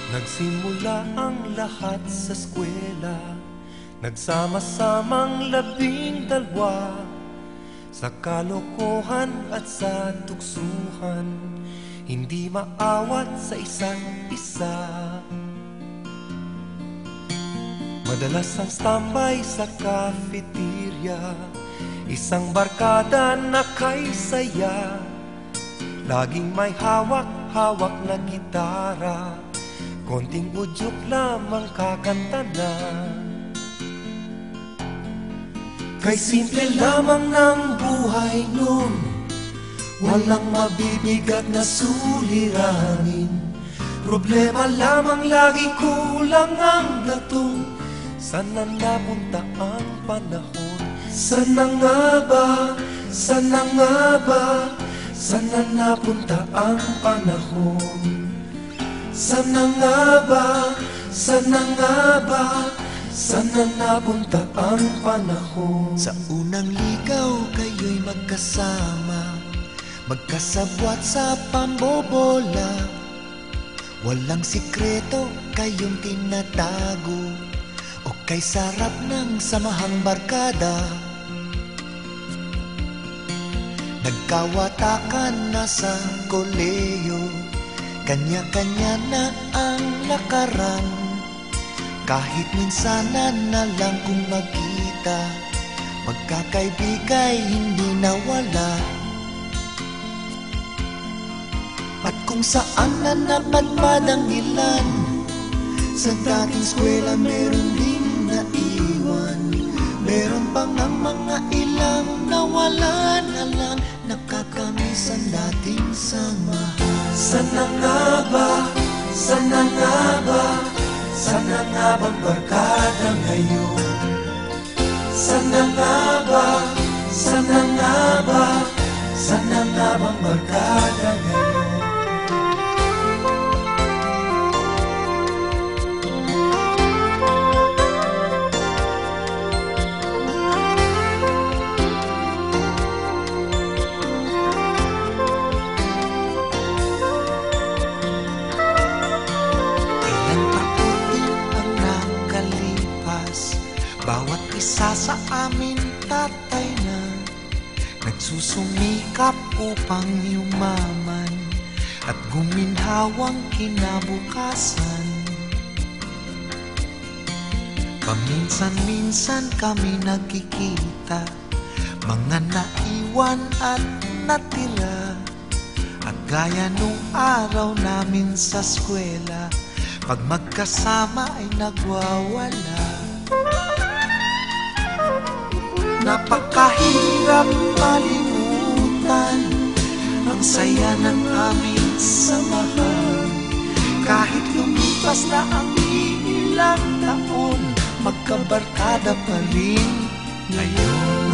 Nagsimula ang lahat sa eskwela, nagsama-samang 12, sa kalokohan at sa tuksuhan, hindi maawat sa isa't isa. Madalas ang standby sa cafeteria, isang barkada na kay saya, laging may hawak-hawak na gitara, konting udyok lamang kakanta na. Kay simple lamang ng buhay nun, walang mabibigat na suliranin. Problema lamang lagi, kulang ang latong. Sana napunta ang panahon? Sana nga ba? Sana nga ba? Sana napunta ang panahon? Sana nga ba? Sana nga ba? Sana napunta ang panahon? Sa unang ligaw kayo'y magkasama, magkasabwat sa pambobola. Walang sikreto kayong tinatago, o kay sarap ng samahang barkada. Nagkawatakan na sa koleyo, kanya-kanya na ang lakaran. Kahit minsanan na lang kung magkita, magkakaibigay hindi nawala. At kung saan na napadpad ang ilan, sa dating eskwela meron ding naiwan. Meron pang ang mga ilang nawala na lang, nakakamiss ang dating samahan. Sana nga ba? Sana nga ba? Sana nga bang barkada ngayon? Sana nga ba? Sana nga ba? Sana nga bang barkada ngayon? Bawat isa sa amin tatay na, nagsusumikap upang yumaman at guminhawang kinabukasan. Paminsan-minsan kami nagkikita, mga naiwan at natira. At gaya nung araw namin sa eskwela, pag magkasama ay nagwawala. Napakahirap malimutan ang saya ng aming samahan. Kahit lumipas na ang ilang taon, magkabarkada pa rin ngayon.